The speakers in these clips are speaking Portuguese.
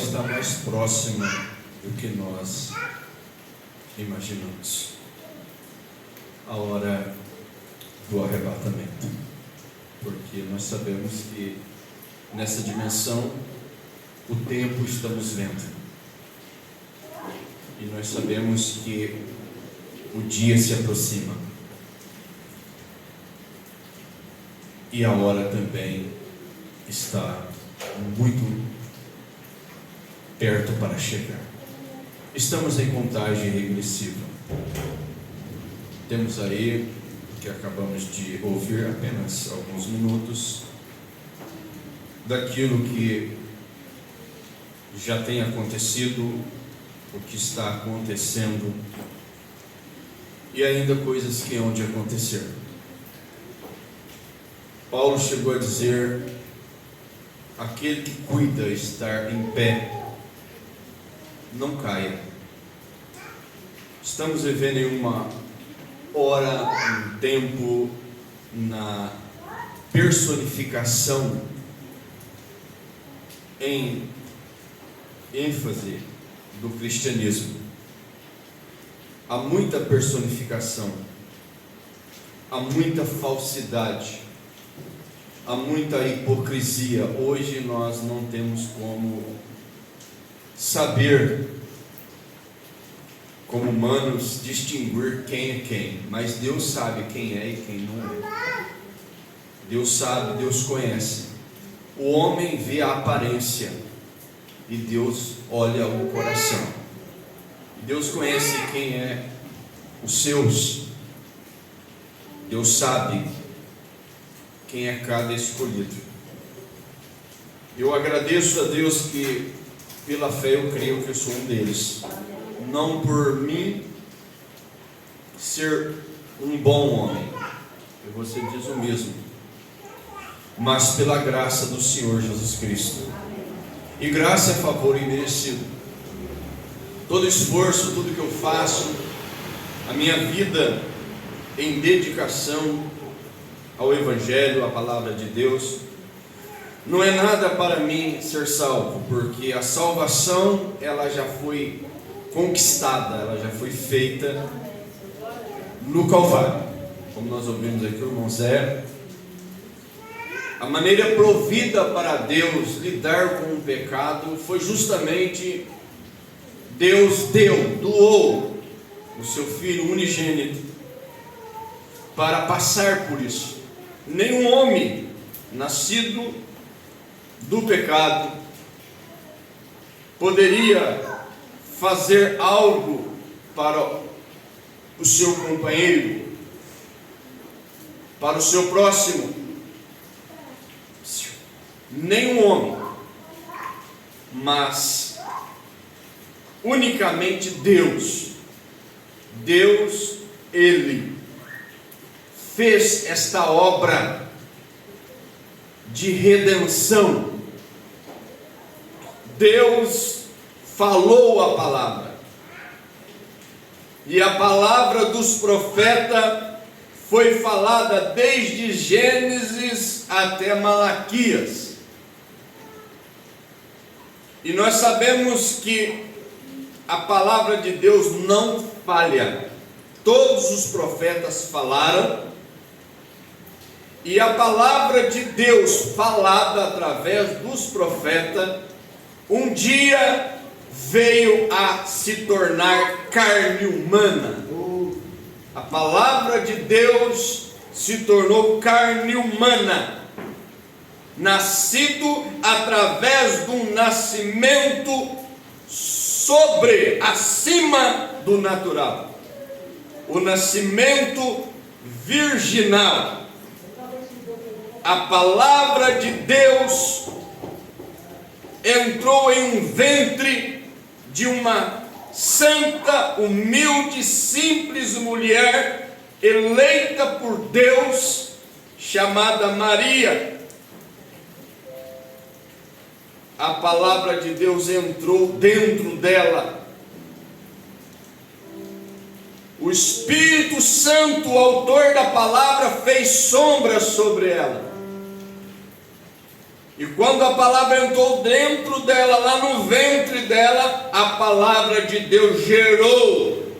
está mais próxima do que nós imaginamos. A hora do arrebatamento. Porque nós sabemos que nessa dimensão o tempo estamos vendo. E nós sabemos que o dia se aproxima. E a hora também está muito perto para chegar. Estamos em contagem regressiva. Temos aí, que acabamos de ouvir, apenas alguns minutos daquilo que já tem acontecido, o que está acontecendo e ainda coisas que hão de acontecer. Paulo chegou a dizer: aquele que cuida estar em pé, não caia. Estamos vivendo em uma hora, um tempo, na personificação, em ênfase do cristianismo. Há muita personificação, há muita falsidade, há muita hipocrisia. Hoje nós não temos como saber, como humanos, distinguir quem é quem, mas Deus sabe quem é e quem não é. Deus sabe, Deus conhece. O homem vê a aparência e Deus olha o coração. Deus conhece quem é os seus. Deus sabe quem é cada escolhido. Eu agradeço a Deus que pela fé eu creio que eu sou um deles. Não por mim ser um bom homem, e você diz o mesmo, mas pela graça do Senhor Jesus Cristo. E graça é favor imerecido. Todo esforço, tudo que eu faço, a minha vida em dedicação ao Evangelho, à palavra de Deus, não é nada para mim ser salvo, porque a salvação ela já foi conquistada, ela já foi feita no Calvário. Como nós ouvimos aqui o irmão Zé, a maneira provida para Deus lidar com o pecado foi justamente Deus doou o seu Filho unigênito para passar por isso. Nenhum homem nascido do pecado poderia fazer algo para o seu companheiro, para o seu próximo. Nenhum homem, mas unicamente Deus. Deus, Ele fez esta obra de redenção. Deus falou a palavra, e a palavra dos profetas foi falada desde Gênesis até Malaquias. E nós sabemos que a palavra de Deus não falha. Todos os profetas falaram, e a palavra de Deus falada através dos profetas, um dia veio a se tornar carne humana. A palavra de Deus se tornou carne humana, nascido através de um nascimento acima do natural, o nascimento virginal. A palavra de Deus entrou em um ventre de uma santa, humilde, simples mulher, eleita por Deus, chamada Maria. A palavra de Deus entrou dentro dela. O Espírito Santo, o autor da palavra, fez sombra sobre ela. E quando a palavra entrou dentro dela, lá no ventre dela, a palavra de Deus gerou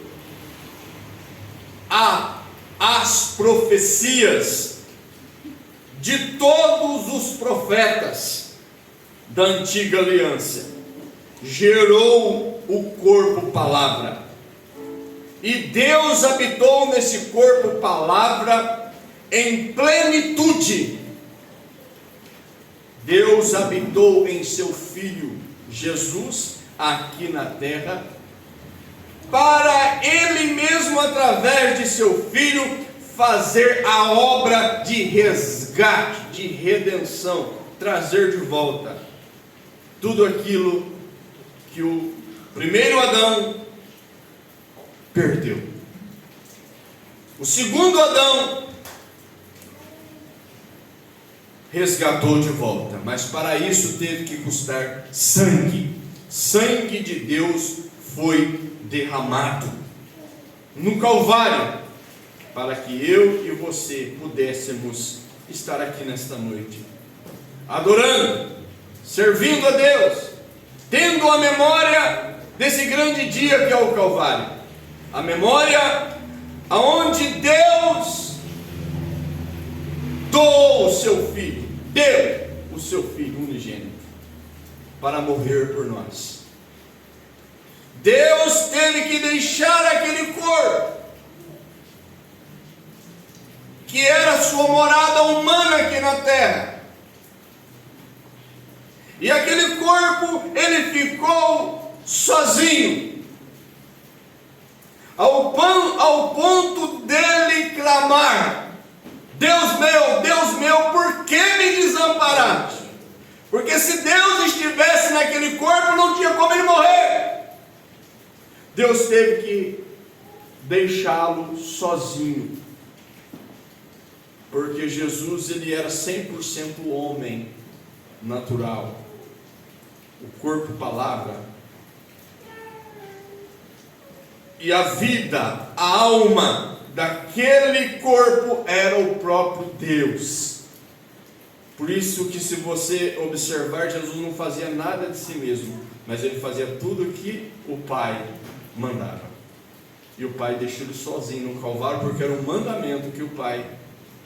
as profecias de todos os profetas da antiga aliança. Gerou o corpo palavra. E Deus habitou nesse corpo palavra em plenitude. Deus habitou em seu Filho Jesus aqui na terra, para Ele mesmo, através de seu Filho, fazer a obra de resgate, de redenção, trazer de volta tudo aquilo que o primeiro Adão perdeu. O segundo Adão resgatou de volta, mas para isso teve que custar sangue. Sangue de Deus foi derramado no Calvário, para que eu e você pudéssemos estar aqui nesta noite, adorando, servindo a Deus, tendo a memória desse grande dia que é o Calvário, a memória aonde Deus doou o seu Filho, deu o seu Filho unigênito para morrer por nós. Deus teve que deixar aquele corpo, que era a sua morada humana aqui na terra, e aquele corpo, ele ficou sozinho, ao ponto dele clamar: Deus meu, por que me desamparaste? Porque se Deus estivesse naquele corpo, não tinha como ele morrer. Deus teve que deixá-lo sozinho, porque Jesus, ele era 100% homem natural, o corpo palavra, e a vida, a alma daquele corpo era o próprio Deus. Por isso que, se você observar, Jesus não fazia nada de si mesmo, mas ele fazia tudo o que o Pai mandava. E o Pai deixou ele sozinho no Calvário, porque era um mandamento que o Pai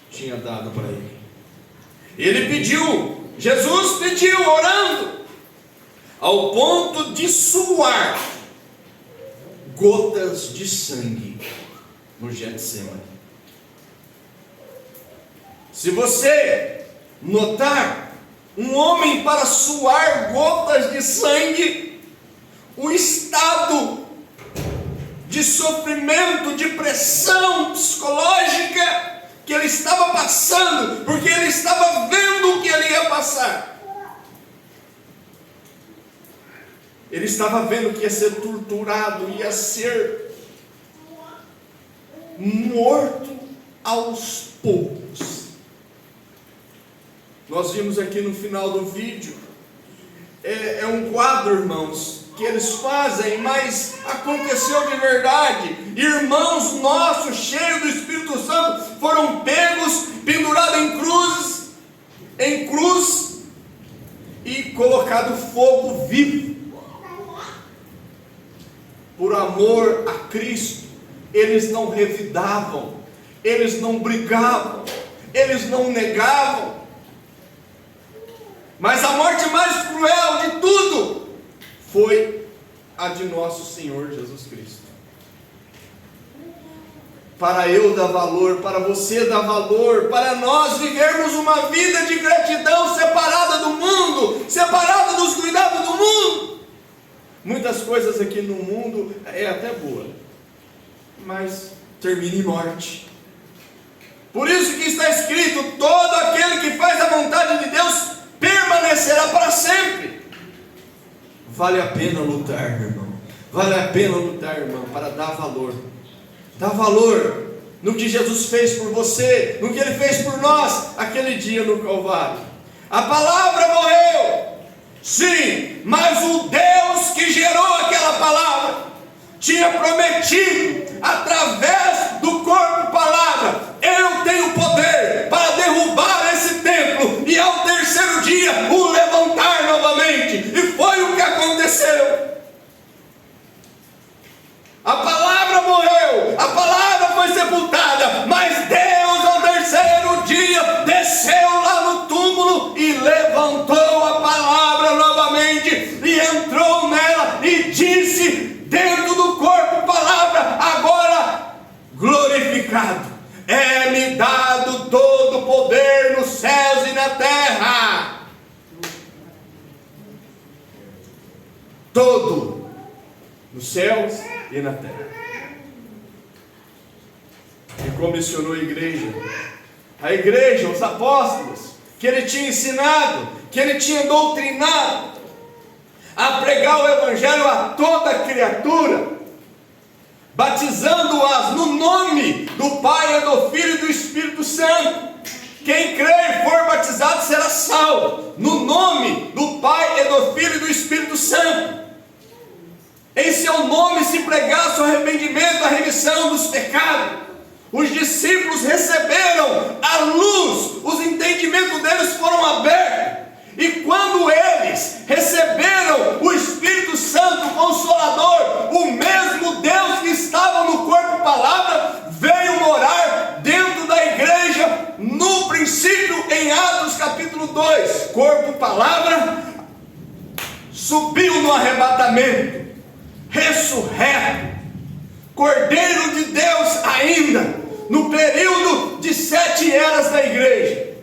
tinha dado para ele. Ele pediu, Jesus pediu, orando, ao ponto de suar gotas de sangue no Getsemane. Se você notar um homem para suar gotas de sangue, o estado de sofrimento, de pressão psicológica que ele estava passando, porque ele estava vendo o que ele ia passar. Ele estava vendo que ia ser torturado, ia ser morto aos poucos. Nós vimos aqui no final do vídeo, é um quadro, irmãos, que eles fazem, mas aconteceu de verdade. Irmãos nossos, cheios do Espírito Santo, foram pegos, pendurados em cruz, e colocado fogo vivo. Por amor a Cristo, eles não revidavam, eles não brigavam, eles não negavam. Mas a morte mais cruel de tudo foi a de nosso Senhor Jesus Cristo. Para eu dar valor, para você dar valor, para nós vivermos uma vida de gratidão, separada do mundo, separada dos cuidados do mundo. Muitas coisas aqui no mundo é até boa, mas termina em morte. Por isso que está escrito: todo aquele que faz a vontade de Deus permanecerá para sempre. Vale a pena lutar, irmão. Vale a pena lutar, irmão, para dar valor. Dar valor no que Jesus fez por você, no que Ele fez por nós, aquele dia no Calvário. A palavra morreu, sim, mas o Deus que gerou aquela palavra tinha prometido, através do corpo palavra: eu tenho poder para derrubar esse templo, e ao terceiro dia o é-lhe dado todo o poder nos céus e na terra. Todo, nos céus e na terra. E comissionou a igreja, os apóstolos, que ele tinha ensinado, que ele tinha doutrinado, a pregar o evangelho a toda criatura, batizando-as no nome do Pai, e do Filho e do Espírito Santo. Quem crer e for batizado será salvo, no nome do Pai, e do Filho e do Espírito Santo. Em seu nome se pregasse o arrependimento, a remissão dos pecados. Os discípulos receberam a luz, os entendimentos deles foram abertos. E quando eles receberam o Espírito Santo Consolador, o mesmo Deus que estava no corpo palavra, veio morar dentro da igreja, no princípio, em Atos capítulo 2. Corpo palavra subiu no arrebatamento, ressurreto, Cordeiro de Deus ainda, no período de 7 eras da igreja.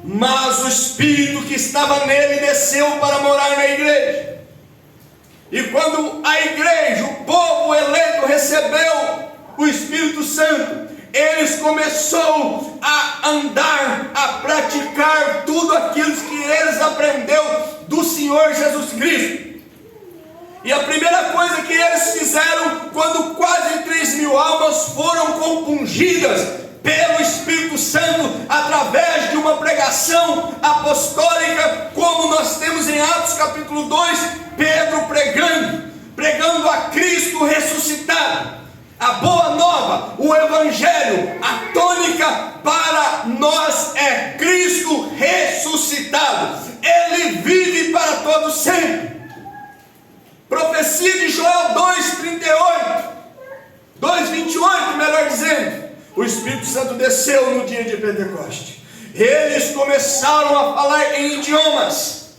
Mas o Espírito que estava nele desceu para morar na igreja. E quando a igreja, o povo eleito, recebeu o Espírito Santo, eles começaram a andar, a praticar tudo aquilo que eles aprenderam do Senhor Jesus Cristo. E a primeira coisa que eles fizeram, quando quase 3.000 almas foram compungidas pelo Espírito Santo, através de uma pregação apostólica, como nós temos em Atos capítulo 2, Pedro pregando a Cristo ressuscitado, a boa nova, o Evangelho. A tônica para nós é Cristo ressuscitado, Ele vive para todo sempre. Profecia de Joel 2,38, 2,28, melhor dizendo. O Espírito Santo desceu no dia de Pentecoste. Eles começaram a falar em idiomas.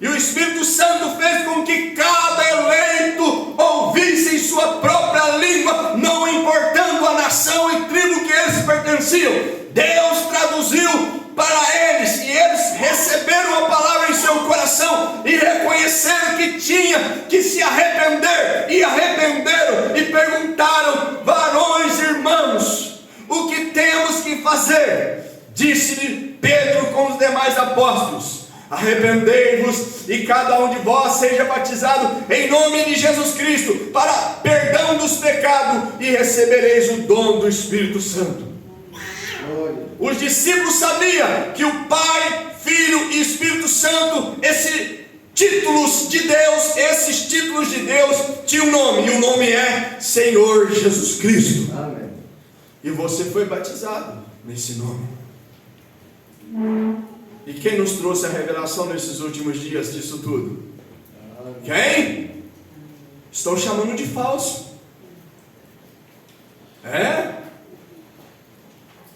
E o Espírito Santo fez com que cada eleito ouvisse em sua própria língua, não importando a nação e tribo que eles pertenciam. Deus traduziu para eles, e eles receberam a palavra em seu coração, e reconheceram que tinha que se arrepender, e arrependeram, e perguntaram: varões e irmãos, o que temos que fazer? Disse-lhe Pedro com os demais apóstolos: arrependei-vos, e cada um de vós seja batizado em nome de Jesus Cristo, para perdão dos pecados, e recebereis o dom do Espírito Santo. Os discípulos sabiam que o Pai, Filho e Espírito Santo, esses títulos de Deus tinham um nome, e o nome é Senhor Jesus Cristo. Amém. E você foi batizado nesse nome. E quem nos trouxe a revelação nesses últimos dias disso tudo? Quem? Estão chamando de falso.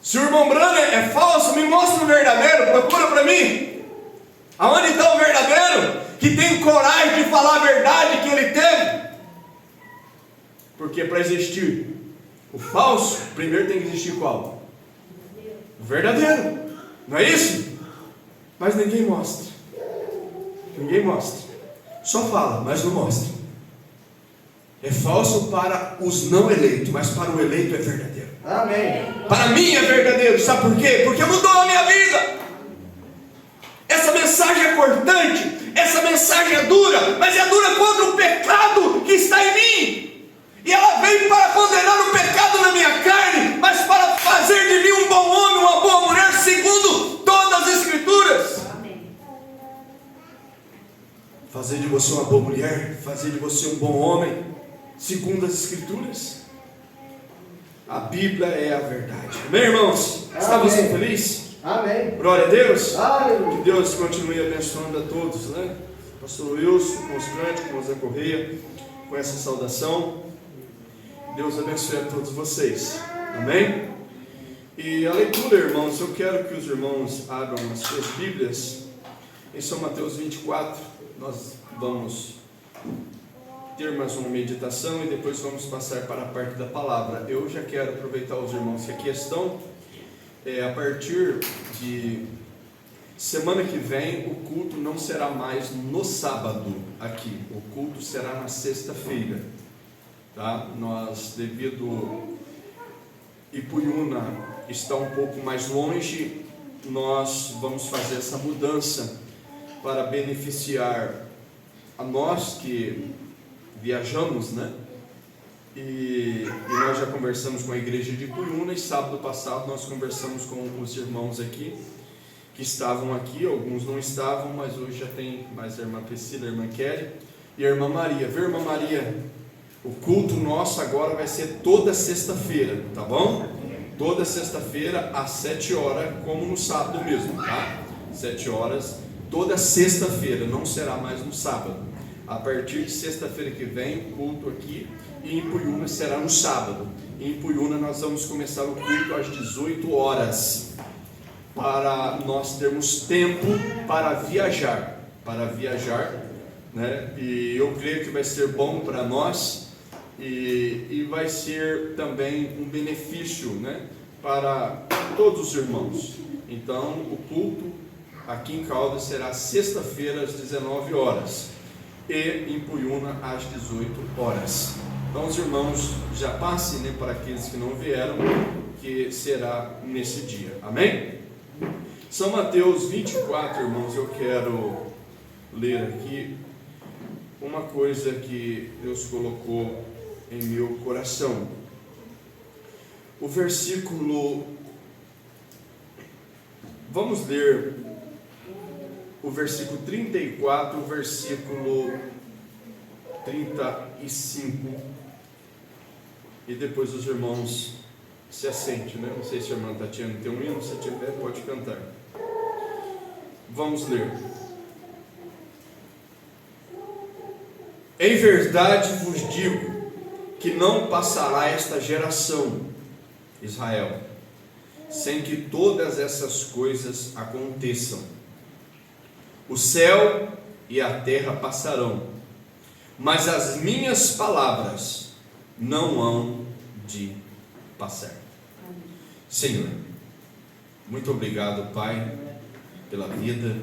Se o irmão Branham é falso, me mostra o verdadeiro, procura para mim. Aonde está o verdadeiro? Que tem coragem de falar a verdade que ele teve. Porque para existir o falso, primeiro tem que existir qual? O verdadeiro. Não é isso? Mas ninguém mostra. Ninguém mostra. Só fala, mas não mostra. É falso para os não eleitos, mas para o eleito é verdadeiro. Amém. Para mim é verdadeiro, sabe por quê? Porque mudou a minha vida. Essa mensagem é cortante, essa mensagem é dura, mas é dura contra o pecado que está em mim. E ela veio para condenar o pecado na minha carne, mas para fazer de mim um bom homem, uma boa mulher, segundo todas as Escrituras. Amém. Fazer de você uma boa mulher, fazer de você um bom homem, segundo as Escrituras. A Bíblia é a verdade. Amém, irmãos? Está você feliz? Amém. Glória a Deus. Aleluia. Que Deus continue abençoando a todos, né? Pastor Wilson, com os cânticos, com o Zé Correia, com essa saudação. Deus abençoe a todos vocês. Amém? E a leitura, irmãos, eu quero que os irmãos abram as suas Bíblias em São Mateus 24. Nós vamos ter mais uma meditação e depois vamos passar para a parte da palavra. Eu já quero aproveitar os irmãos que aqui estão. A partir de semana que vem, o culto não será mais no sábado aqui. O culto será na sexta-feira. Tá? Nós, devido Ipuiuna está um pouco mais longe, nós vamos fazer essa mudança para beneficiar a nós que viajamos, né? E nós já conversamos com a igreja de Ipuiuna, e sábado passado nós conversamos com os irmãos aqui, que estavam aqui, alguns não estavam, mas hoje já tem mais a irmã Priscila, a irmã Kelly e a irmã Maria. Viu, irmã Maria? O culto nosso agora vai ser toda sexta-feira, tá bom? Toda sexta-feira às 7 horas, como no sábado mesmo, tá? 7 horas, toda sexta-feira, não será mais no sábado. A partir de sexta-feira que vem, o culto aqui em Ipuiuna será no sábado. Em Ipuiuna nós vamos começar o culto às 18 horas, para nós termos tempo para viajar, né? E eu creio que vai ser bom para nós, e vai ser também um benefício, né, para todos os irmãos. Então, o culto aqui em Caldas será sexta-feira às 19 horas e em Ipuiuna às 18 horas. Então, os irmãos já passem, né, para aqueles que não vieram, que será nesse dia. Amém? São Mateus 24, irmãos, eu quero ler aqui uma coisa que Deus colocou em meu coração. O versículo, vamos ler o versículo 34, o versículo 35, e depois os irmãos se assentem, né? Não sei se a irmã Tatiana tem um hino, se tiver pode cantar. Vamos ler. Em verdade vos digo que não passará esta geração, Israel, sem que todas essas coisas aconteçam. O céu e a terra passarão, mas as minhas palavras não hão de passar. Senhor, muito obrigado, Pai, pela vida,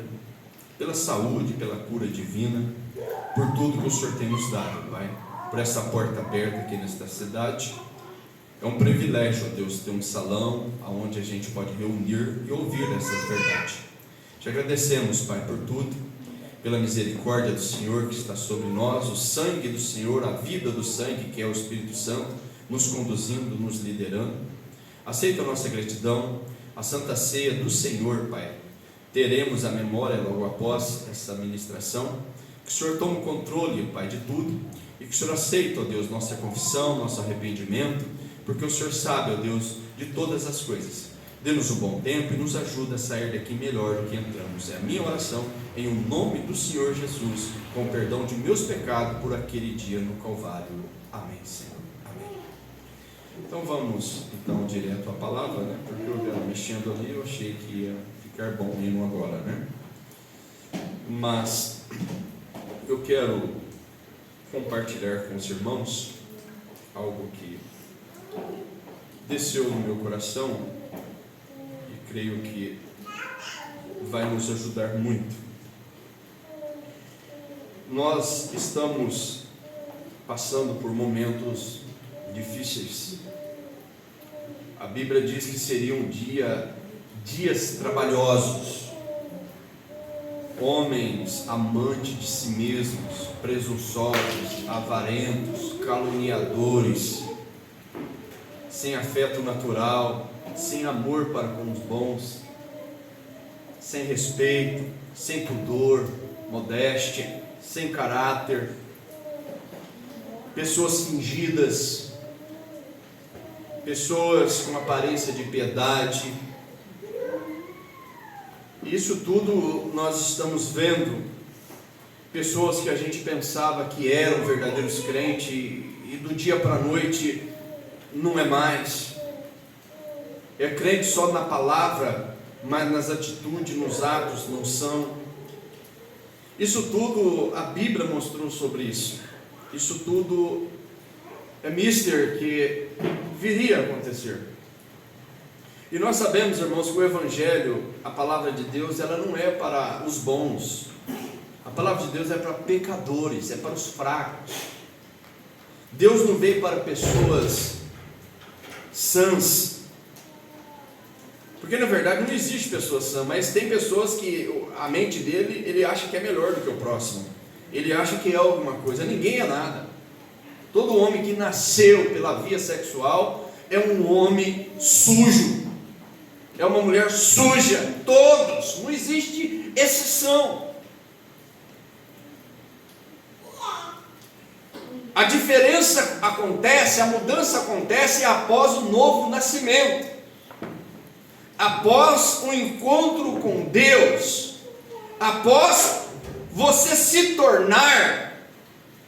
pela saúde, pela cura divina, por tudo que o Senhor tem nos dado, Pai, por essa porta aberta aqui nesta cidade. É um privilégio, ó Deus, ter um salão onde a gente pode reunir e ouvir essas verdades. Te agradecemos, Pai, por tudo, pela misericórdia do Senhor que está sobre nós, o sangue do Senhor, a vida do sangue, que é o Espírito Santo, nos conduzindo, nos liderando. Aceita a nossa gratidão, a Santa Ceia do Senhor, Pai. Teremos a memória logo após essa ministração. Que o Senhor tome o controle, Pai, de tudo, e que o Senhor aceite, ó Deus, nossa confissão, nosso arrependimento, porque o Senhor sabe, ó Deus, de todas as coisas. Dê-nos um bom tempo e nos ajuda a sair daqui melhor do que entramos. É a minha oração, em o nome do Senhor Jesus, com perdão de meus pecados por aquele dia no Calvário. Amém, Senhor. Amém. Então vamos direto à palavra, né? Porque eu estava mexendo ali, eu achei que ia ficar bom o hino agora, né? Mas eu quero compartilhar com os irmãos algo que desceu no meu coração e creio que vai nos ajudar muito. Nós estamos passando por momentos difíceis. A Bíblia diz que seriam dias trabalhosos. Homens amantes de si mesmos, presunçosos, avarentos, caluniadores, sem afeto natural, sem amor para com os bons, sem respeito, sem pudor, modéstia, sem caráter, pessoas fingidas, pessoas com aparência de piedade. Isso tudo nós estamos vendo, pessoas que a gente pensava que eram verdadeiros crentes e do dia para a noite não é mais. É crente só na palavra, mas nas atitudes, nos atos não são. Isso tudo a Bíblia mostrou sobre isso. isso tudo é mister que viria a acontecer. E nós sabemos, irmãos, que o Evangelho, a palavra de Deus, ela não é para os bons. A palavra de Deus é para pecadores, é para os fracos. Deus não veio para pessoas sãs. Porque na verdade não existe pessoa sã, mas tem pessoas que a mente dele, ele acha que é melhor do que o próximo. Ele acha que é alguma coisa. Ninguém é nada. Todo homem que nasceu pela via sexual é um homem sujo. É uma mulher suja. Todos. Não existe exceção. A diferença acontece, a mudança acontece após o novo nascimento. Após o encontro com Deus. Após você se tornar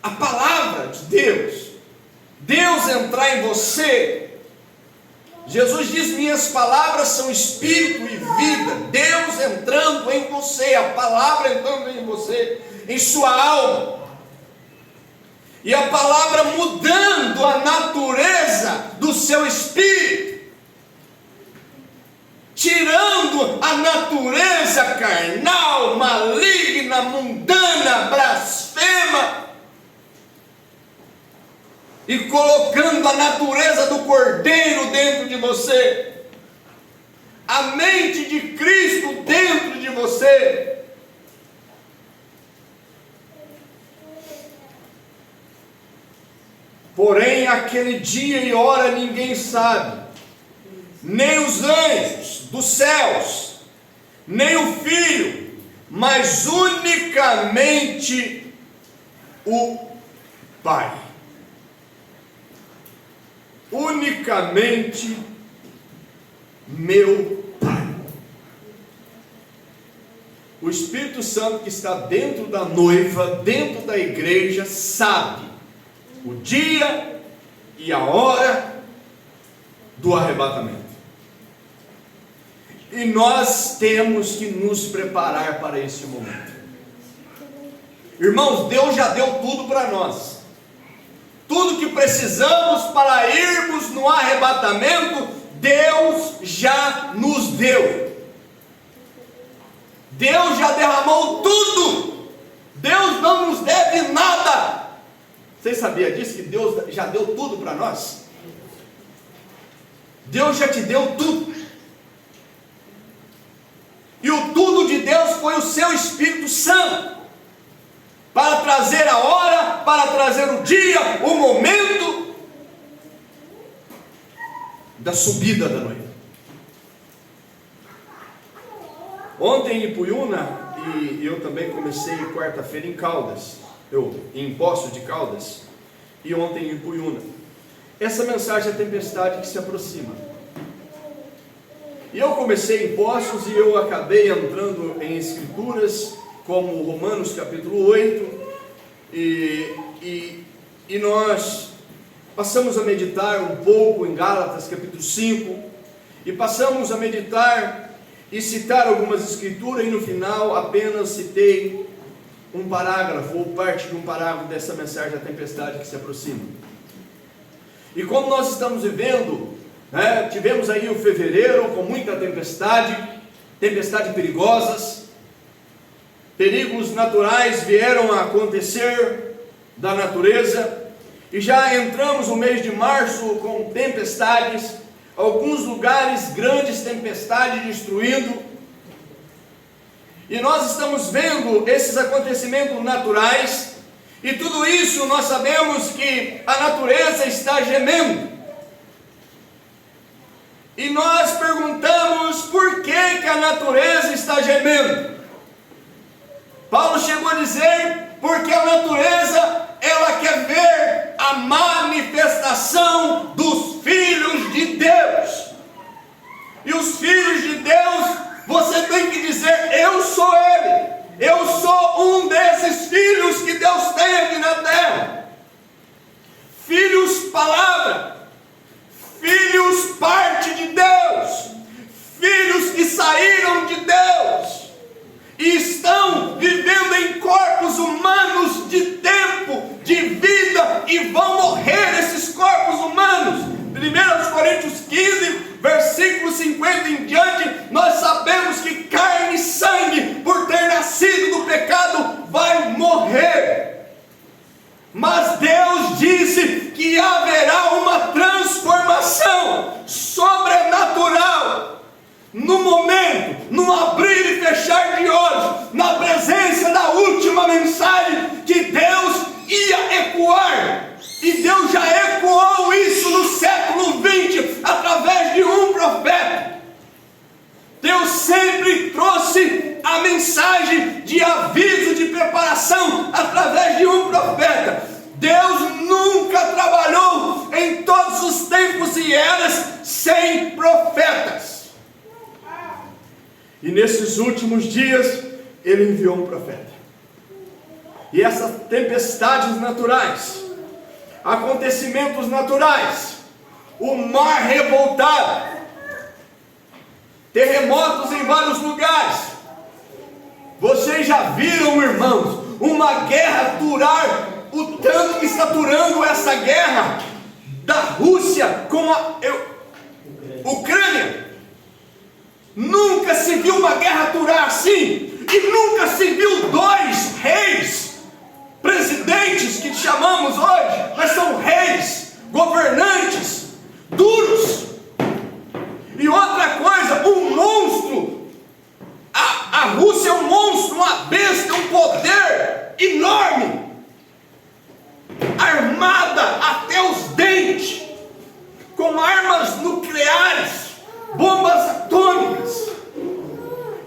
a palavra de Deus. Deus entrar em você. Jesus diz: minhas palavras são espírito e vida. Deus entrando em você, a palavra entrando em você, em sua alma. E a palavra mudando a natureza do seu espírito, tirando a natureza carnal, maligna, mundana, blasfema, e colocando a natureza do Cordeiro dentro de você, a mente de Cristo dentro de você. Porém, aquele dia e hora ninguém sabe, nem os anjos dos céus, nem o Filho, mas unicamente o Pai. Unicamente meu Pai. O Espírito Santo que está dentro da noiva, dentro da igreja, sabe o dia e a hora do arrebatamento. E nós temos que nos preparar para esse momento. Irmãos, Deus já deu tudo para nós. Tudo que precisamos para irmos no arrebatamento, Deus já nos deu. Deus já derramou tudo. Deus não nos deve nada. Vocês sabiam disso? Que Deus já deu tudo para nós? Deus já te deu tudo. E o tudo de Deus foi o seu Espírito Santo, para trazer a hora, para trazer o dia, o momento da subida da noiva. Ontem em Ipuiuna, e eu também comecei quarta-feira em Caldas, em Poços de Caldas, e ontem em Ipuiuna. Essa mensagem é a tempestade que se aproxima. E eu comecei em Poços e eu acabei entrando em escrituras como Romanos capítulo 8, e nós passamos a meditar um pouco em Gálatas capítulo 5, e passamos a meditar e citar algumas escrituras, e no final apenas citei um parágrafo, ou parte de um parágrafo dessa mensagem da tempestade que se aproxima. E como nós estamos vivendo, tivemos aí o fevereiro com muita tempestade perigosas, perigos naturais vieram a acontecer da natureza, e já entramos no mês de março com tempestades, alguns lugares grandes tempestades destruindo, e nós estamos vendo esses acontecimentos naturais, e tudo isso nós sabemos que a natureza está gemendo, e nós perguntamos por que a natureza está gemendo. Paulo chegou a dizer, porque a natureza, ela quer ver a manifestação dos filhos de Deus, e os filhos de Deus, você tem que dizer, eu sou ele, eu sou um desses filhos que Deus tem aqui na terra, filhos palavra, filhos parte de Deus, filhos que saíram de Deus, e estão vivendo em corpos humanos de tempo, de vida 15, versículo 50 em diante, nós sabemos que carne e sangue, por ter nascido do pecado, vai morrer. Mas Deus disse que haverá uma transformação sobrenatural, no momento, no abrir e fechar de olhos, na presença da última mensagem que Deus ia ecoar. E Deus já ecoou isso no século 20 através de um profeta. Deus sempre trouxe a mensagem de aviso, de preparação através de um profeta. Deus nunca trabalhou em todos os tempos e eras sem profetas. E nesses últimos dias Ele enviou um profeta. E essas tempestades naturais, acontecimentos naturais, o mar revoltado, terremotos em vários lugares. Vocês já viram, irmãos, uma guerra durar o tanto que está durando essa guerra da Rússia com a Ucrânia? Nunca se viu uma guerra durar assim, e nunca se viu dois reis, presidentes que chamamos hoje, mas são reis, governantes, duros. E outra coisa, um monstro, a Rússia é um monstro, uma besta, um poder enorme, armada até os dentes, com armas nucleares, bombas atômicas,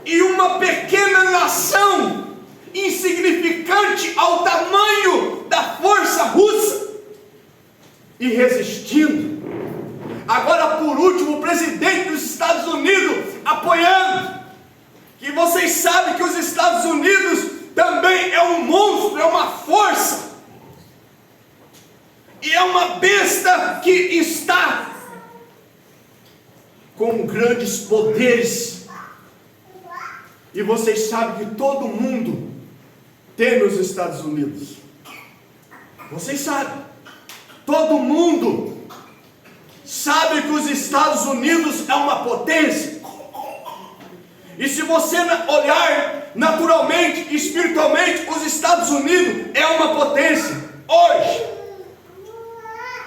e uma pequena nação insignificante ao tamanho da força russa, e resistindo. Agora, por último, o presidente dos Estados Unidos apoiando, que vocês sabem que os Estados Unidos também é um monstro, é uma força, e é uma besta que está com grandes poderes. E vocês sabem que todo mundo teme os Estados Unidos. Vocês sabem, todo mundo sabe que os Estados Unidos é uma potência. E se você olhar naturalmente, espiritualmente, os Estados Unidos é uma potência hoje.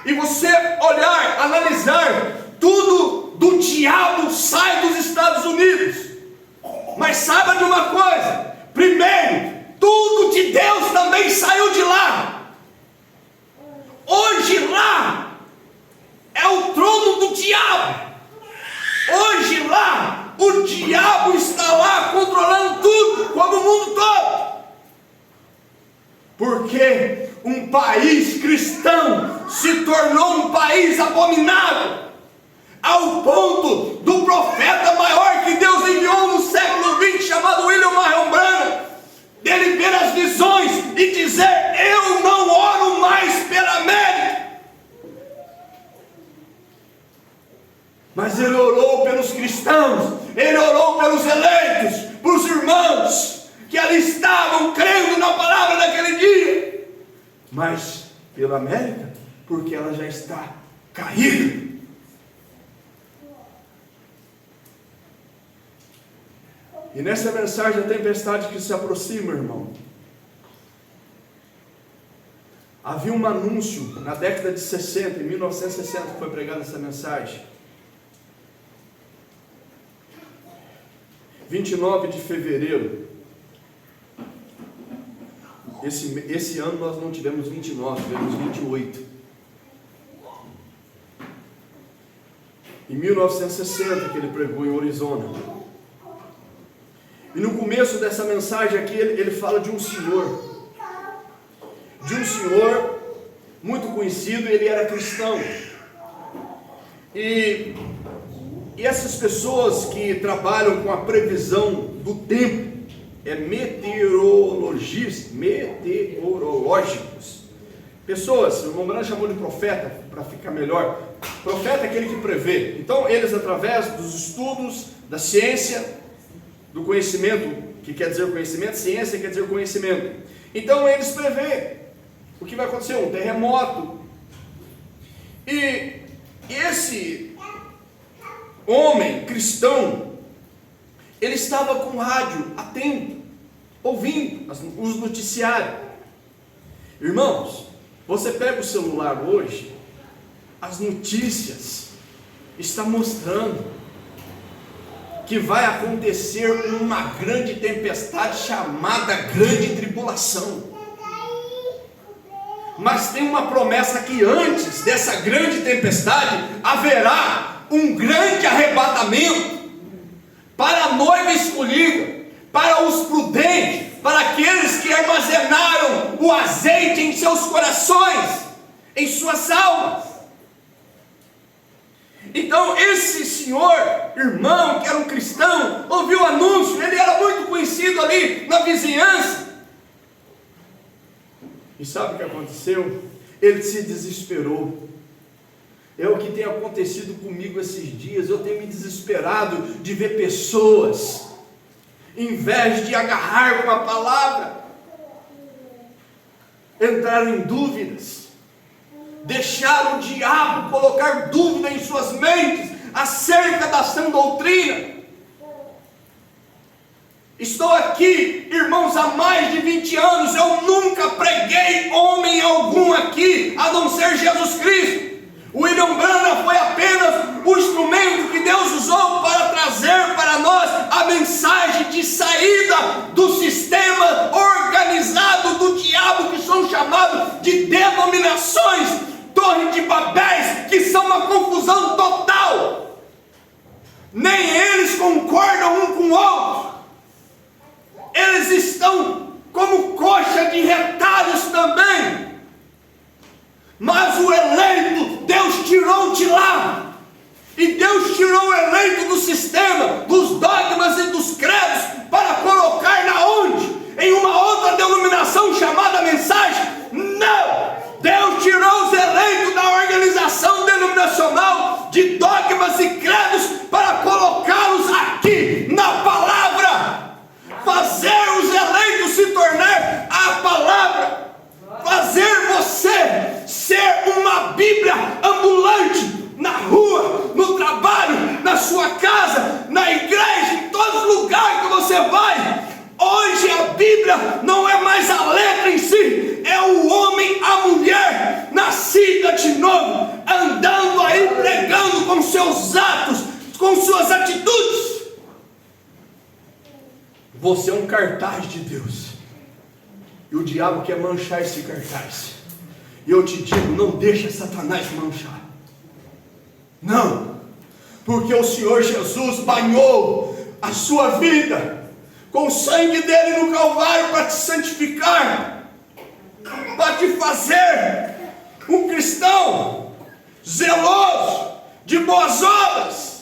E você olhar, analisar, tudo do diabo sai dos Estados Unidos. Mas saiba de uma coisa: primeiro, tudo de Deus também saiu de lá. Hoje lá é o trono do diabo. Hoje lá o diabo está lá controlando tudo, como o mundo todo. Porque um país cristão se tornou um país abominável, ao ponto do profeta maior que Deus enviou no século 20, chamado William Marion Branham, dele ver as visões e dizer: eu não oro mais pela América. Mas ele orou pelos cristãos, ele orou pelos eleitos, pelos irmãos que ali estavam crendo na palavra daquele dia. Mas pela América, porque ela já está caída. E nessa mensagem da tempestade que se aproxima, irmão, havia um anúncio na década de 60, em 1960, que foi pregada essa mensagem. 29 de fevereiro. Esse ano nós não tivemos 29, tivemos 28. Em 1960 que ele pregou em Arizona. E no começo dessa mensagem aqui ele fala de um senhor muito conhecido. Ele era cristão. E essas pessoas que trabalham com a previsão do tempo, meteorológicos. Pessoas, o irmão Branham chamou de profeta, para ficar melhor. Profeta é aquele que prevê. Então eles, através dos estudos, da ciência, do conhecimento, que quer dizer conhecimento, ciência quer dizer conhecimento. Então eles prevêem o que vai acontecer, um terremoto. E homem cristão, ele estava com o rádio atento, ouvindo os noticiários. Irmãos, você pega o celular hoje, as notícias estão mostrando que vai acontecer uma grande tempestade chamada grande tribulação. Mas tem uma promessa que antes dessa grande tempestade haverá um grande arrebatamento para a noiva escolhida, para os prudentes, para aqueles que armazenaram o azeite em seus corações, em suas almas. Então esse senhor, irmão, que era um cristão, ouviu o anúncio, ele era muito conhecido ali na vizinhança. E sabe o que aconteceu? Ele se desesperou. É o que tem acontecido comigo esses dias. Eu tenho me desesperado de ver pessoas, em vez de agarrar com a palavra, entraram em dúvidas, deixaram o diabo colocar dúvida em suas mentes acerca da sã doutrina. Estou aqui, irmãos, há mais de 20 anos, eu nunca preguei homem algum aqui, a não ser Jesus Cristo. O William Branham foi apenas o instrumento que Deus usou para trazer para nós a mensagem de saída do sistema organizado do diabo, que são chamados de denominações, Torre de Babéis, que são uma confusão total. Nem eles concordam um com o outro. Eles estão como coxa de retalhos também. Mas o eleito, Deus tirou de lá. E Deus tirou o eleito do sistema, dos dogmas e dos credos, para colocar na onde? Em uma outra denominação chamada mensagem? Não! Deus tirou os eleitos da organização denominacional de dogmas e credos para colocá-los aqui na palavra. Fazer os eleitos se tornar a palavra. Fazer você ser uma Bíblia ambulante na rua, no trabalho, na sua casa, na igreja, em todos os lugares que você vai. Hoje a Bíblia não é mais a letra em si, é o homem, a mulher, nascida de novo, andando aí pregando com seus atos, com suas atitudes. Você é um cartaz de Deus, e o diabo quer manchar esse cartaz. E eu te digo, não deixa Satanás manchar. Não, porque o Senhor Jesus banhou a sua vida com o sangue dele no Calvário para te santificar, para te fazer um cristão zeloso, de boas obras.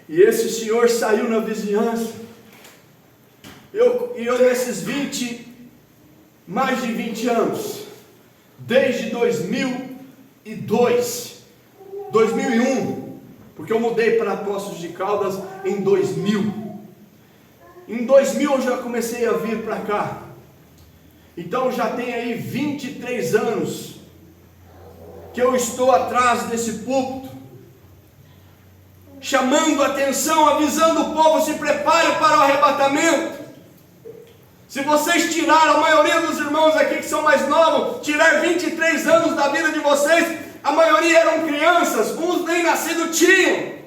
E esse senhor saiu na vizinhança. Eu nesses mais de 20 anos, desde 2001, porque eu mudei para Poços de Caldas em 2000. Em 2000 eu já comecei a vir para cá. Então já tem aí 23 anos que eu estou atrás desse púlpito, chamando a atenção, avisando o povo: se prepare para o arrebatamento. Se vocês tiraram, a maioria dos irmãos aqui que são mais novos, tirar 23 anos da vida de vocês, a maioria eram crianças, uns nem nascido tinham.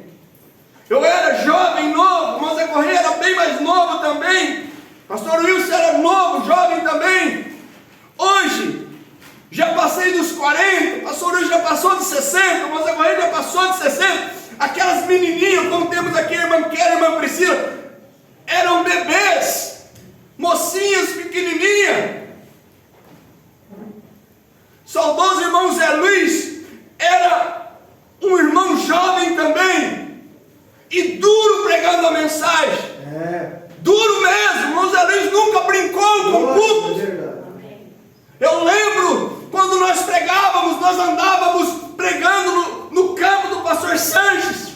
Eu era jovem, novo, o Zé Correia era bem mais novo também, pastor Wilson era novo, jovem também. Hoje, já passei dos 40, pastor Wilson já passou de 60, o Zé Correia já passou de 60. Aquelas menininhas, como temos aqui a irmã Kelly, a irmã Priscila, eram bebês, mocinhas pequenininhas. Saudoso irmão Zé Luiz era um irmão jovem também, e duro pregando a mensagem. Duro mesmo. Irmão Zé Luiz nunca brincou com o culto. Eu lembro quando nós pregávamos, nós andávamos pregando no campo do pastor Sanches.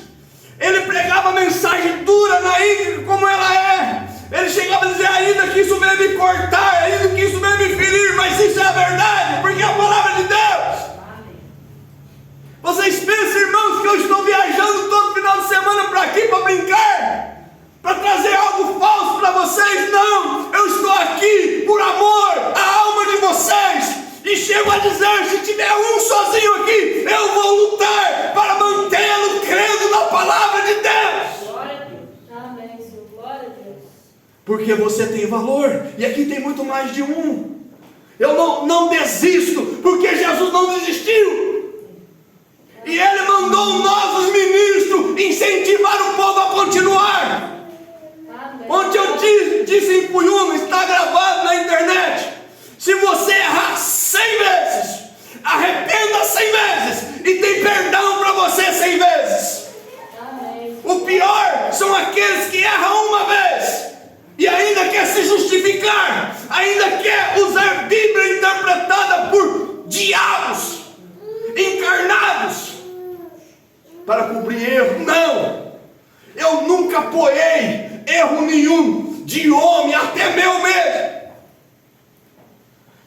Ele pregava a mensagem dura na íntegra como ela é. Ele chegava a dizer: ainda que isso venha me cortar, ainda que isso venha me ferir, mas isso é a verdade, porque é a palavra de Deus. Vocês pensam, irmãos, que eu estou viajando porque você tem valor, e aqui tem muito mais de um. Eu não desisto, porque Jesus não desistiu, e Ele mandou nós, os ministros, incentivar o povo a continuar. Ontem eu disse em Puyuno, está gravado na internet: se você errar 100 vezes, arrependa 100 vezes, e tem perdão para você 100 vezes. O pior são aqueles que erram uma vez e ainda quer se justificar, ainda quer usar Bíblia interpretada por diabos encarnados para cobrir erro. Não, eu nunca apoiei erro nenhum de homem, até meu mesmo,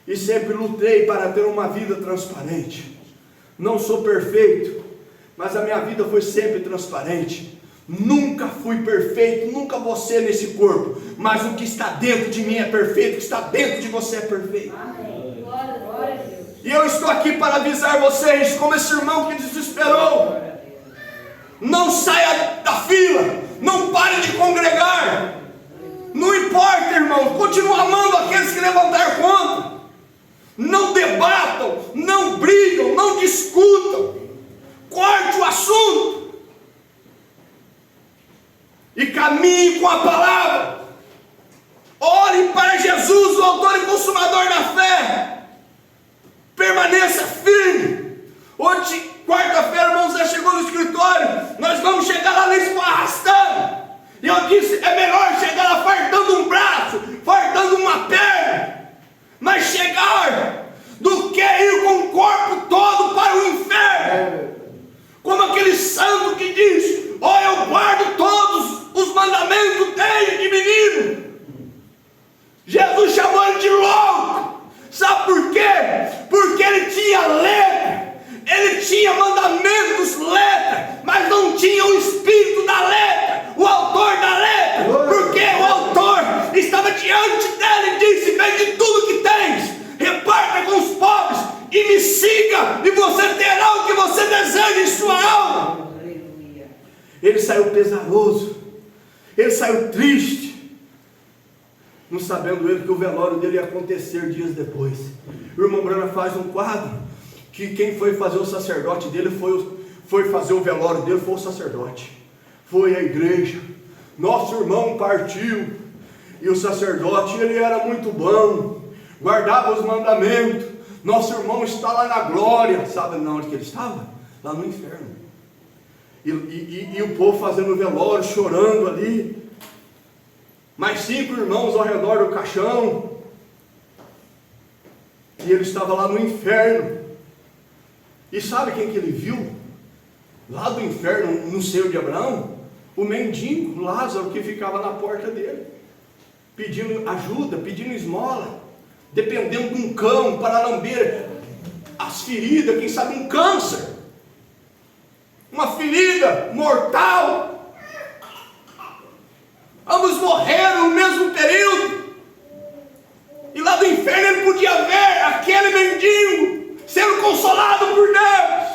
e sempre lutei para ter uma vida transparente. Não sou perfeito, mas a minha vida foi sempre transparente. Nunca fui perfeito, nunca vou ser nesse corpo, mas o que está dentro de mim é perfeito, o que está dentro de você é perfeito. Amém. Glória a Deus. E eu estou aqui para avisar vocês, como esse irmão que desesperou: não saia da fila, não pare de congregar, não importa, irmão, continue amando aqueles que levantaram conta. Não debatam, não brigam, não discutam, corte o assunto e caminhe com a palavra. Ore para Jesus, o autor e consumador da fé. Permaneça firme. Hoje, quarta-feira, irmão Zé chegou no escritório, nós vamos chegar lá mesmo arrastando, e eu disse: é melhor chegar lá fartando um braço, fartando uma perna, mas chegar do que ir com o corpo todo para o inferno, como aquele santo que diz: ó, eu guardo todos os mandamentos desde menino. Jesus chamou ele de louco. Sabe por quê? Porque ele tinha letra, ele tinha mandamentos, letra, mas não tinha o espírito da letra, o autor da letra, porque o autor estava diante dele e disse: vende tudo que tens, reparta com os pobres e me siga, e você terá o que você deseja em sua alma. Ele saiu pesaroso, ele saiu triste, não sabendo ele que o velório dele ia acontecer dias depois. O irmão Brana faz um quadro que quem foi fazer o sacerdote dele foi fazer o velório dele, foi o sacerdote, foi a igreja. Nosso irmão partiu, e o sacerdote, ele era muito bom, guardava os mandamentos. Nosso irmão está lá na glória. Sabe onde que ele estava? Lá no inferno. E o povo fazendo o velório, chorando ali. Mais 5 irmãos ao redor do caixão, e ele estava lá no inferno. E sabe quem que ele viu? Lá do inferno, no seio de Abraão, o mendigo Lázaro, que ficava na porta dele, pedindo ajuda, pedindo esmola, dependendo de um cão para lamber as feridas, quem sabe um câncer, uma ferida mortal. Ambos morreram no mesmo período, e lá do inferno ele podia ver aquele mendigo sendo consolado por Deus.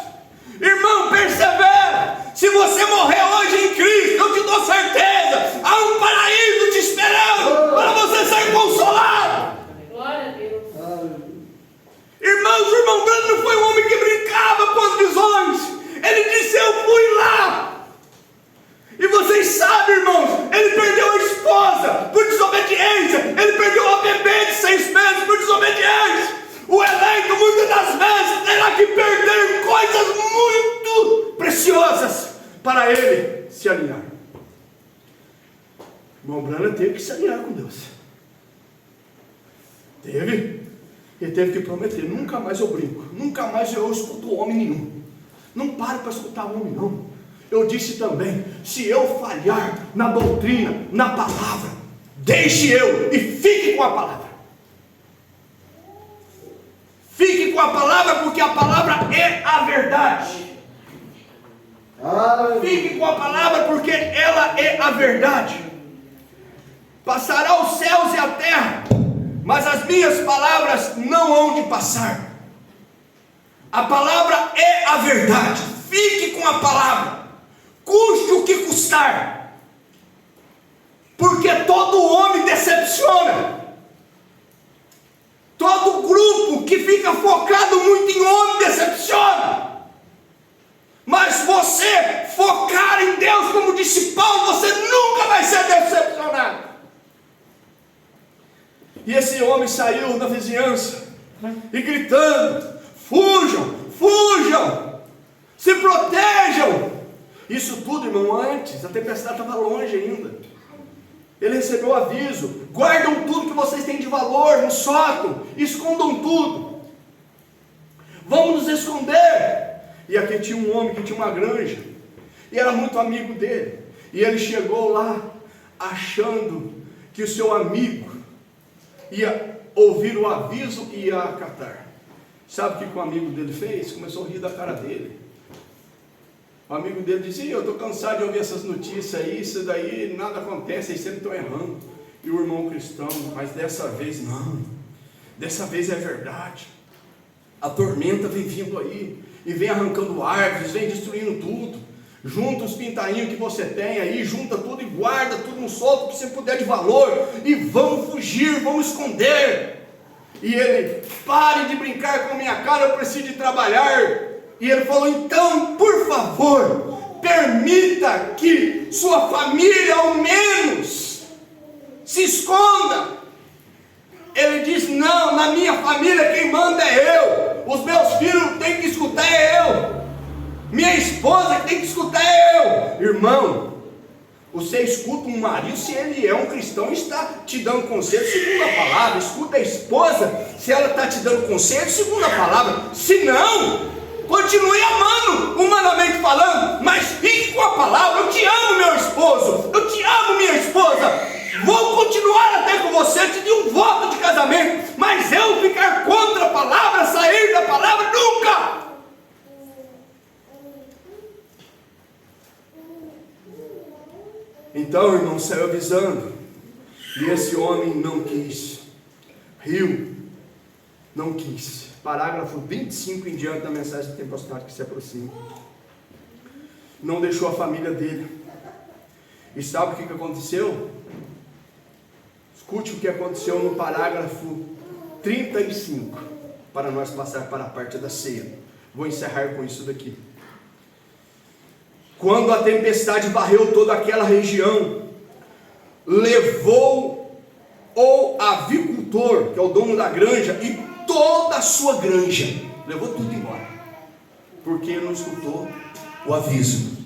Irmão, persevera. Se você morrer hoje em Cristo, eu te dou certeza, há um paraíso te esperando para você ser consolado. Glória a Deus. Irmãos, o irmão Brando não foi um homem que brincava com as visões. Ele disse: eu fui lá. E vocês sabem, irmãos, ele perdeu a esposa por desobediência, ele perdeu a bebê de 6 meses por desobediência. O eleito, muitas das vezes, terá que perder coisas muito preciosas para ele se alinhar. O irmão Brana teve que se alinhar com Deus. Ele teve que prometer: nunca mais eu brinco, nunca mais eu escuto homem nenhum. Não pare para escutar homem, não. Eu disse também: se eu falhar na doutrina, na palavra, deixe eu e fique com a palavra. Fique com a palavra, porque a palavra é a verdade. Fique com a palavra, porque ela é a verdade. Passará os céus e a terra, mas as minhas palavras não hão de passar. A palavra é a verdade. Fique com a palavra, custe o que custar, porque todo homem decepciona. Todo grupo que fica focado muito em homem decepciona. Mas você focar em Deus, como disse Paulo, você nunca vai ser decepcionado. E esse homem saiu da vizinhança e gritando: fujam, fujam, se protejam. Isso tudo, irmão, antes a tempestade estava longe ainda. Ele recebeu aviso: guardam tudo que vocês têm de valor no sótão, escondam tudo, vamos nos esconder. E aqui tinha um homem que tinha uma granja, e era muito amigo dele, e ele chegou lá, achando que o seu amigo ia ouvir o aviso e ia acatar. Sabe o que o amigo dele fez? Começou a rir da cara dele. O amigo dele disse: eu estou cansado de ouvir essas notícias aí, isso daí, nada acontece, eles sempre estão errando. E o irmão cristão: mas dessa vez não, dessa vez é verdade. A tormenta vem vindo aí, e vem arrancando árvores, vem destruindo tudo. Junta os pintainhos que você tem aí, junta tudo e guarda tudo no solto que você puder de valor, e vamos fugir, vamos esconder. E ele: pare de brincar com a minha cara, eu preciso de trabalhar. E ele falou: então, por favor, permita que sua família ao menos se esconda. Ele diz: não, na minha família quem manda é eu, os meus filhos têm que escutar é eu, minha esposa que tem que escutar é eu. Irmão, você escuta um marido se ele é um cristão e está te dando conselho segundo a palavra. Escuta a esposa se ela está te dando conselho segundo a palavra. Se não, continue amando, humanamente falando, mas fique com a palavra. Eu te amo, meu esposo, eu te amo, minha esposa, vou continuar até com você, te dei um voto de casamento, mas eu ficar contra a palavra, sair da palavra, nunca. Então, irmão, saiu avisando, e esse homem não quis, riu, não quis. Parágrafo 25 em diante da mensagem da tempestade que se aproxima. Não deixou a família dele. E sabe o que aconteceu? Escute o que aconteceu no parágrafo 35, para nós passar para a parte da ceia. Vou encerrar com isso daqui. Quando a tempestade varreu toda aquela região, levou o avicultor, que é o dono da granja, e toda a sua granja, levou tudo embora, porque ele não escutou o aviso.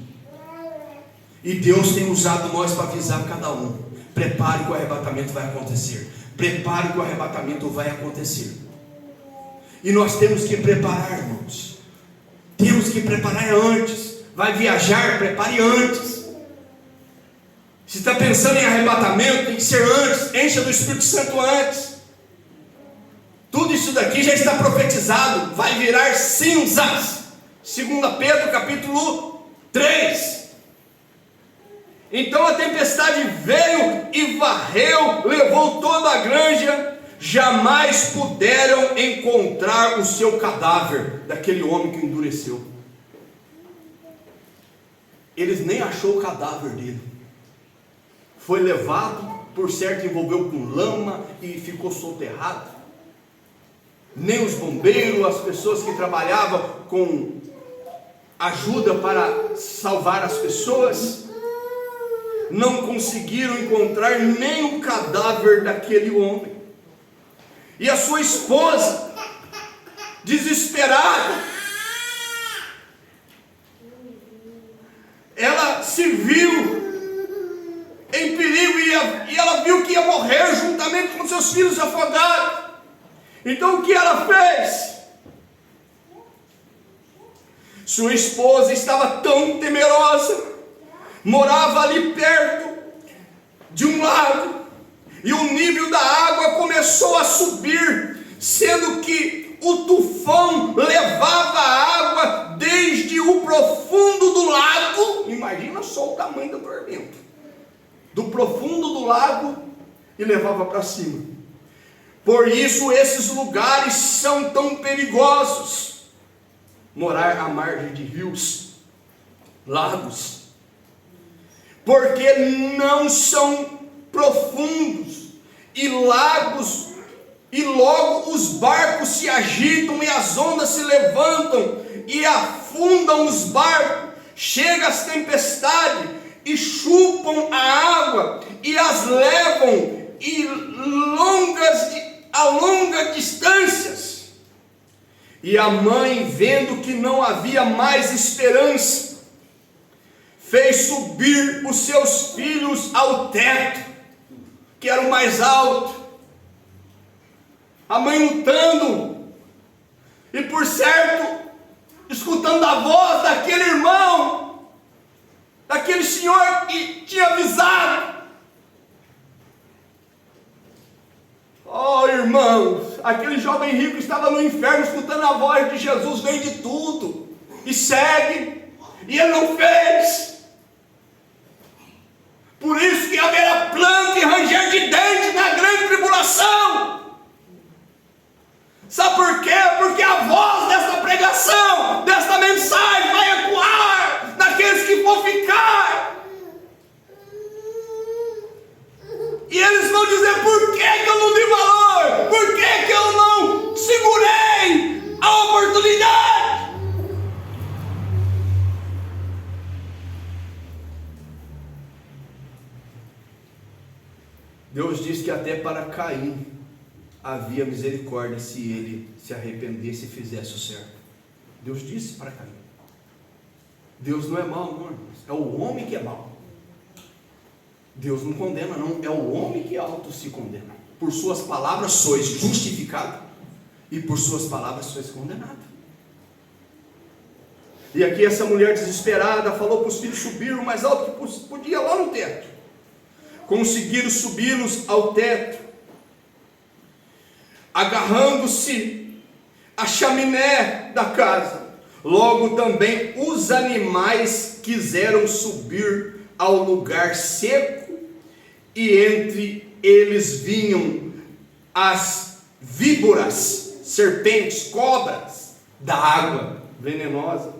E Deus tem usado nós para avisar cada um: prepare que o arrebatamento vai acontecer, prepare que o arrebatamento vai acontecer. E nós temos que preparar, irmãos, temos que preparar antes. Vai viajar, prepare antes. Se está pensando em arrebatamento, tem que ser antes. Encha do Espírito Santo antes. Tudo isso daqui já está profetizado, vai virar cinzas. 2 Pedro capítulo 3. Então a tempestade veio e varreu, levou toda a granja. Jamais puderam encontrar o seu cadáver, daquele homem que endureceu. Eles nem achou o cadáver dele. Foi levado, por certo envolveu com lama e ficou soterrado. Nem os bombeiros, as pessoas que trabalhavam com ajuda para salvar as pessoas, não conseguiram encontrar nem o cadáver daquele homem. E a sua esposa, desesperada, ela se viu em perigo e ela viu que ia morrer juntamente com seus filhos afogados. Então o que ela fez? Sua esposa estava tão temerosa, morava ali perto de um lago, e o nível da água começou a subir, sendo que o tufão levava a água desde o profundo do lago. Imagina só o tamanho da tormenta, do profundo do lago, e levava para cima. Por isso esses lugares são tão perigosos. Morar à margem de rios, lagos, porque não são profundos e lagos, e logo os barcos se agitam e as ondas se levantam e afundam os barcos. Chega as tempestades e chupam a água e as levam a longas distâncias. E a mãe, vendo que não havia mais esperança, fez subir os seus filhos ao teto, que era o mais alto. A mãe lutando, e por certo, escutando a voz daquele irmão, daquele senhor que tinha avisado. Oh, irmãos, aquele jovem rico estava no inferno escutando a voz de Jesus: vende tudo e segue, e ele não fez. Por isso que haverá pranto e ranger de dentes na grande tribulação. Sabe por quê? Porque a voz desta pregação, desta mensagem, vai ecoar naqueles que vão ficar. E eles vão dizer: por que eu não dei valor? Por que eu não segurei a oportunidade? Deus diz que até para Caim havia misericórdia se ele se arrependesse e fizesse o certo. Deus disse para Caim. Deus não é mau, não, irmãos. É o homem que é mau. Deus não condena, não. É o homem que auto se condena. Por suas palavras sois justificado, e por suas palavras sois condenado. E aqui essa mulher desesperada falou para os filhos subir o mais alto que podia, lá no teto. Conseguiram subi-los ao teto, agarrando-se à chaminé da casa. Logo também os animais quiseram subir ao lugar seco, e entre eles vinham as víboras, serpentes, cobras da água, venenosas.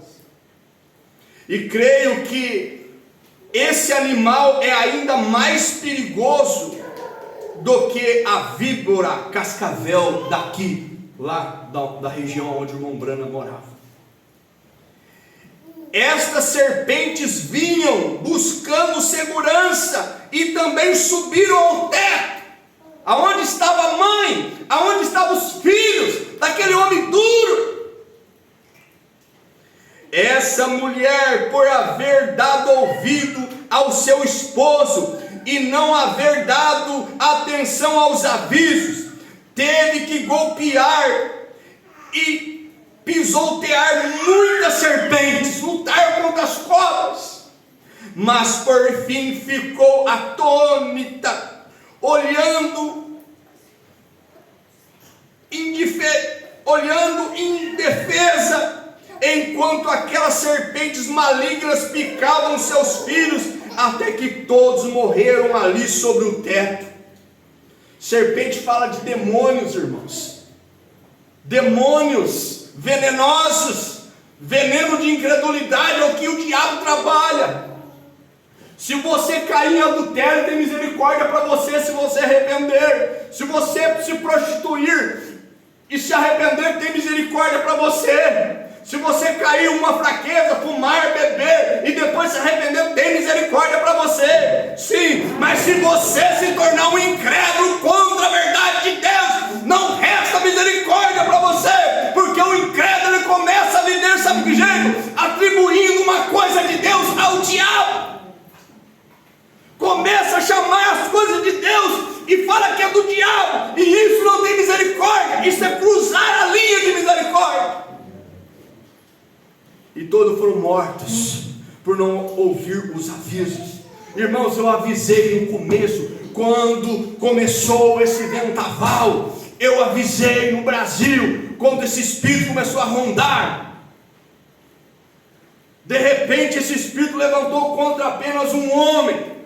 E creio que esse animal é ainda mais perigoso do que a víbora cascavel daqui, lá da região onde o irmão Brana morava. Estas serpentes vinham buscando segurança e também subiram ao teto, aonde estava a mãe, aonde estavam os filhos daquele homem duro. Essa mulher, por haver dado ouvido ao seu esposo e não haver dado atenção aos avisos, teve que golpear e pisotear muitas serpentes, lutar contra as cobras, mas por fim ficou atônita, olhando indefesa, enquanto aquelas serpentes malignas picavam seus filhos, até que todos morreram ali sobre o teto. Serpente fala de demônios, irmãos. Demônios venenosos, veneno de incredulidade, é o que o diabo trabalha. Se você cair em adultério, tem misericórdia para você se você arrepender. Se você se prostituir e se arrepender, tem misericórdia para você. Se você cair em uma fraqueza, fumar, beber e depois se arrepender, tem misericórdia para você. Sim, mas se você se tornar um incrédulo contra a verdade de Deus, não resta misericórdia para você, porque o incrédulo ele começa a viver, sabe que jeito? Atribuindo uma coisa de Deus ao diabo. Começa a chamar as coisas de Deus e fala que é do diabo, e isso não tem misericórdia. Isso é cruzar a linha de misericórdia. E todos foram mortos por não ouvir os avisos. Irmãos, eu avisei no começo, quando começou esse vendaval, eu avisei no Brasil, quando esse espírito começou a rondar. De repente esse espírito levantou contra apenas um homem.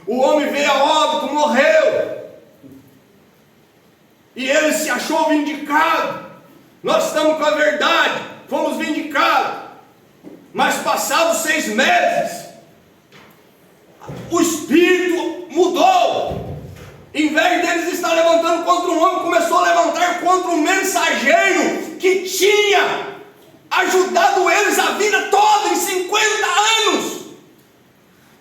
O homem veio a óbito, morreu, e ele se achou vindicado. Nós estamos com a verdade, fomos vindicados. Mas passados 6 meses, o espírito mudou. um homem começou a levantar contra um mensageiro que tinha ajudado eles a vida toda, em 50 anos.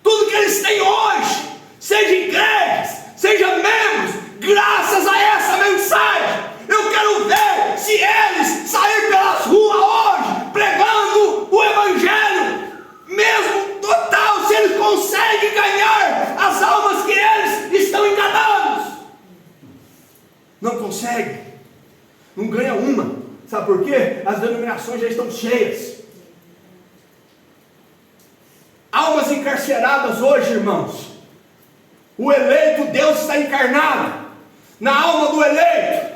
Tudo que eles têm hoje, seja igrejas, seja membros, graças a essa mensagem. Eu quero ver se eles saírem pelas ruas hoje, pregando o Evangelho, mesmo total, se eles conseguem ganhar as almas que eles estão enganados. Não consegue, não ganha uma. Sabe por quê? As denominações já estão cheias. Almas encarceradas hoje, irmãos. O eleito, Deus está encarnado na alma do eleito.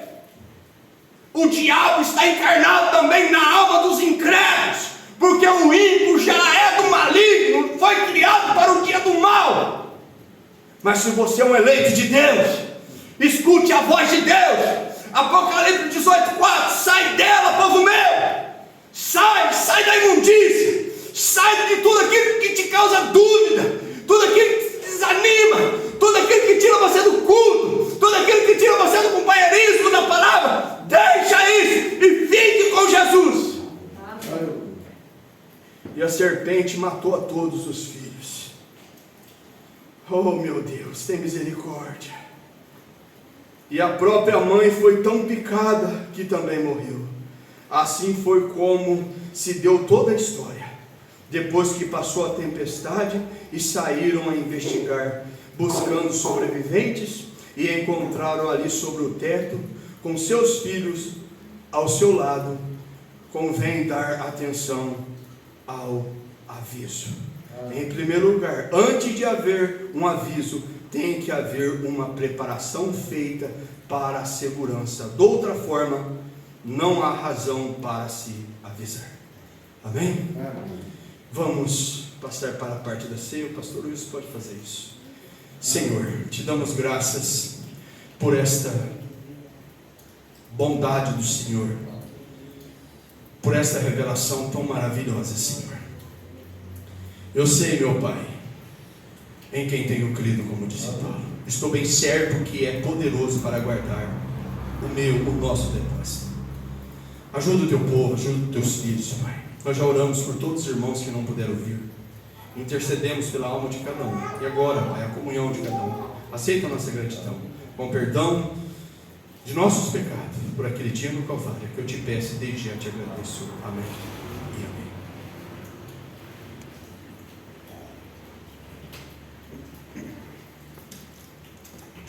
O diabo está encarnado também na alma dos incrédulos, porque o ímpio já é do maligno, foi criado para o dia do mal. Mas se você é um eleito de Deus, escute a voz de Deus. Apocalipse 18:4, sai dela, povo meu. Sai da imundícia, sai de tudo aquilo que te causa dúvida, tudo aquilo que te desanima, tudo aquilo que tira você do culto, tudo aquilo que tira você do companheirismo da palavra. Deixa isso e fique com Jesus. E a serpente matou a todos os filhos. Oh meu Deus, tem misericórdia. E a própria mãe foi tão picada que também morreu. Assim foi como se deu toda a história. Depois que passou a tempestade e saíram a investigar, buscando sobreviventes, e encontraram ali sobre o teto, com seus filhos ao seu lado. Convém dar atenção ao aviso. Em primeiro lugar, antes de haver um aviso, tem que haver uma preparação feita para a segurança. De outra forma, não há razão para se avisar. Amém? Vamos passar para a parte da ceia. O pastor Wilson pode fazer isso. Senhor, te damos graças por esta bondade do Senhor, por esta revelação tão maravilhosa, Senhor. Eu sei, meu Pai, em quem tenho crido, como disse Paulo. Estou bem certo que é poderoso para guardar o nosso depósito. Ajuda o teu povo, ajuda os teus filhos, Pai. Nós já oramos por todos os irmãos que não puderam vir. Intercedemos pela alma de cada um. E agora, Pai, a comunhão de cada um. Aceita a nossa gratidão, com perdão de nossos pecados, por aquele dia no Calvário, que eu te peço e desde já te agradeço. Amém.